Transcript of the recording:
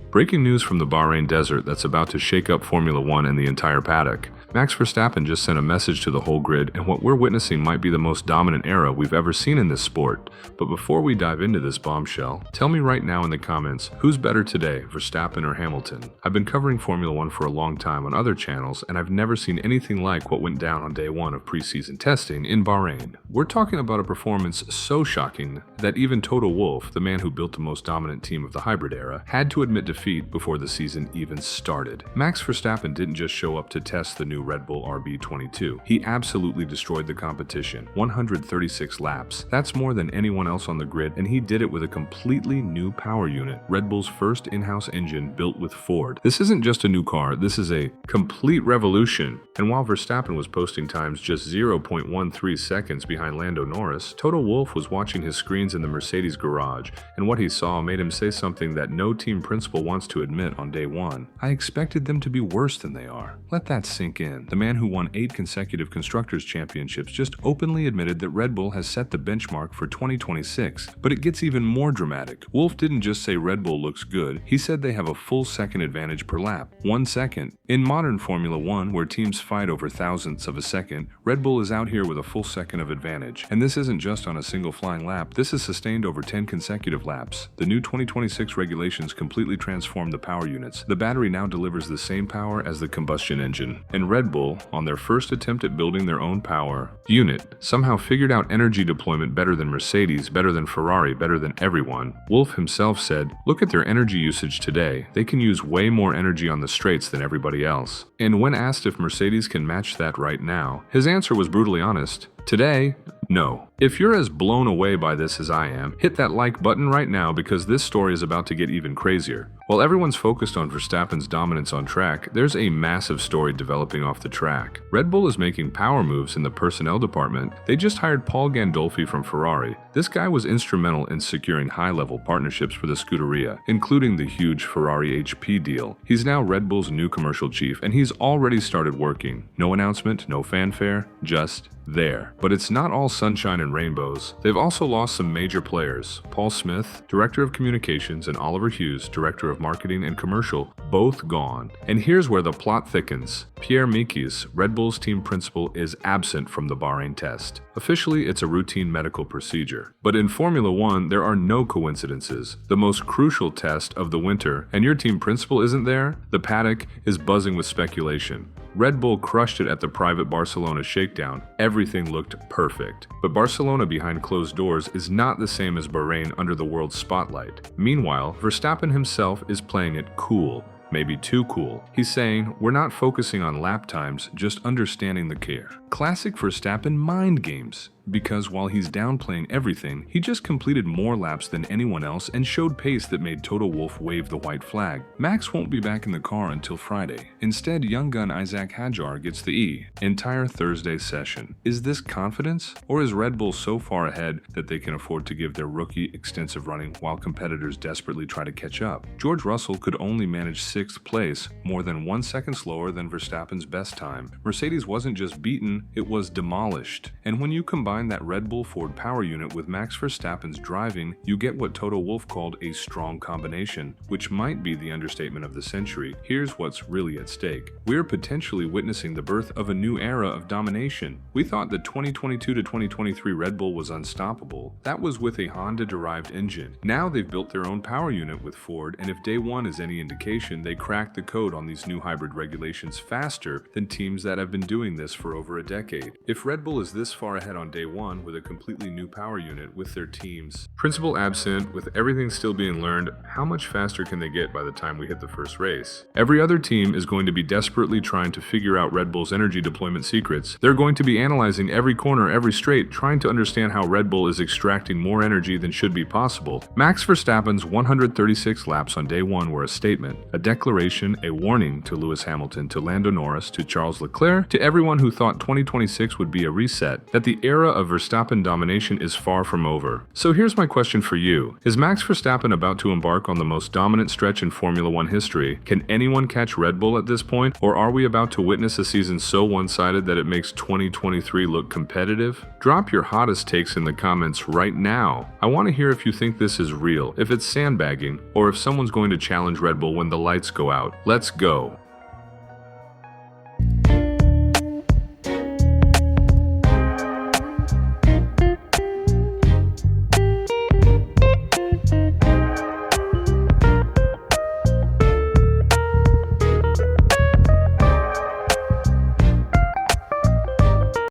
Breaking news from the Bahrain desert that's about to shake up Formula One and the entire paddock. Max Verstappen just sent a message to the whole grid, and what we're witnessing might be the most dominant era we've ever seen in this sport. But before we dive into this bombshell, tell me right now in the comments, who's better today, Verstappen or Hamilton? I've been covering Formula One for a long time on other channels, and I've never seen anything like what went down on day one of preseason testing in Bahrain. We're talking about a performance so shocking that even Toto Wolff, the man who built the most dominant team of the hybrid era, had to admit defeat before the season even started. Max Verstappen didn't just show up to test the new Red Bull RB22. He absolutely destroyed the competition. 136 laps. That's more than anyone else on the grid, and he did it with a completely new power unit. Red Bull's first in-house engine built with Ford. This isn't just a new car, this is a complete revolution. And while Verstappen was posting times just 0.13 seconds behind Lando Norris, Toto Wolff was watching his screens in the Mercedes garage, and what he saw made him say something that no team principal wants to admit on day one. I expected them to be worse than they are. Let that sink in. The man who won 8 consecutive Constructors' Championships just openly admitted that Red Bull has set the benchmark for 2026, but it gets even more dramatic. Wolff didn't just say Red Bull looks good, he said they have a full second advantage per lap. 1 second. In modern Formula One, where teams fight over thousandths of a second, Red Bull is out here with a full second of advantage. And this isn't just on a single flying lap, this is sustained over 10 consecutive laps. The new 2026 regulations completely transformed the power units. The battery now delivers the same power as the combustion engine. And Red Bull, on their first attempt at building their own power unit, somehow figured out energy deployment better than Mercedes, better than Ferrari, better than everyone. Wolff himself said, "Look at their energy usage today. They can use way more energy on the straights than everybody else." And when asked if Mercedes can match that right now, his answer was brutally honest. Today, no. If you're as blown away by this as I am, hit that like button right now because this story is about to get even crazier. While everyone's focused on Verstappen's dominance on track, there's a massive story developing off the track. Red Bull is making power moves in the personnel department. They just hired Paul Gandolfi from Ferrari. This guy was instrumental in securing high-level partnerships for the Scuderia, including the huge Ferrari HP deal. He's now Red Bull's new commercial chief, and he's already started working. No announcement, no fanfare, just there. But it's not all sunshine and rainbows. They've also lost some major players. Paul Smith, Director of Communications, and Oliver Hughes, Director of Marketing and Commercial, both gone. And here's where the plot thickens. Pierre Mikis, Red Bull's team principal, is absent from the Bahrain test. Officially, it's a routine medical procedure. But in Formula One, there are no coincidences. The most crucial test of the winter, and your team principal isn't there? The paddock is buzzing with speculation. Red Bull crushed it at the private Barcelona shakedown. Everything looked perfect. But Barcelona behind closed doors is not the same as Bahrain under the world's spotlight. Meanwhile, Verstappen himself is playing it cool. Maybe too cool. He's saying, "We're not focusing on lap times, just understanding the care." Classic Verstappen mind games. Because while he's downplaying everything, he just completed more laps than anyone else and showed pace that made Toto Wolff wave the white flag. Max won't be back in the car until Friday. Instead, young gun Isaac Hadjar gets the entire Thursday session. Is this confidence? Or is Red Bull so far ahead that they can afford to give their rookie extensive running while competitors desperately try to catch up? George Russell could only manage 6th place, more than 1 second slower than Verstappen's best time. Mercedes wasn't just beaten, it was demolished. And when you combine that Red Bull Ford power unit with Max Verstappen's driving, you get what Toto Wolff called a strong combination, which might be the understatement of the century. Here's what's really at stake. We're potentially witnessing the birth of a new era of domination. We thought the 2022 to 2023 Red Bull was unstoppable. That was with a Honda-derived engine. Now they've built their own power unit with Ford, and if day one is any indication, they cracked the code on these new hybrid regulations faster than teams that have been doing this for over a decade. If Red Bull is this far ahead on day one with a completely new power unit with their teams principal absent, with everything still being learned, how much faster can they get by the time we hit the first race? Every other team is going to be desperately trying to figure out Red Bull's energy deployment secrets. They're going to be analyzing every corner, every straight, trying to understand how Red Bull is extracting more energy than should be possible. Max Verstappen's 136 laps on day one were a statement, a declaration, a warning to Lewis Hamilton, to Lando Norris, to Charles Leclerc, to everyone who thought 2026 would be a reset, that the era of Verstappen domination is far from over. So here's my question for you. Is Max Verstappen about to embark on the most dominant stretch in Formula One history? Can anyone catch Red Bull at this point? Or are we about to witness a season so one-sided that it makes 2023 look competitive? Drop your hottest takes in the comments right now. I want to hear if you think this is real, if it's sandbagging, or if someone's going to challenge Red Bull when the lights go out. Let's go.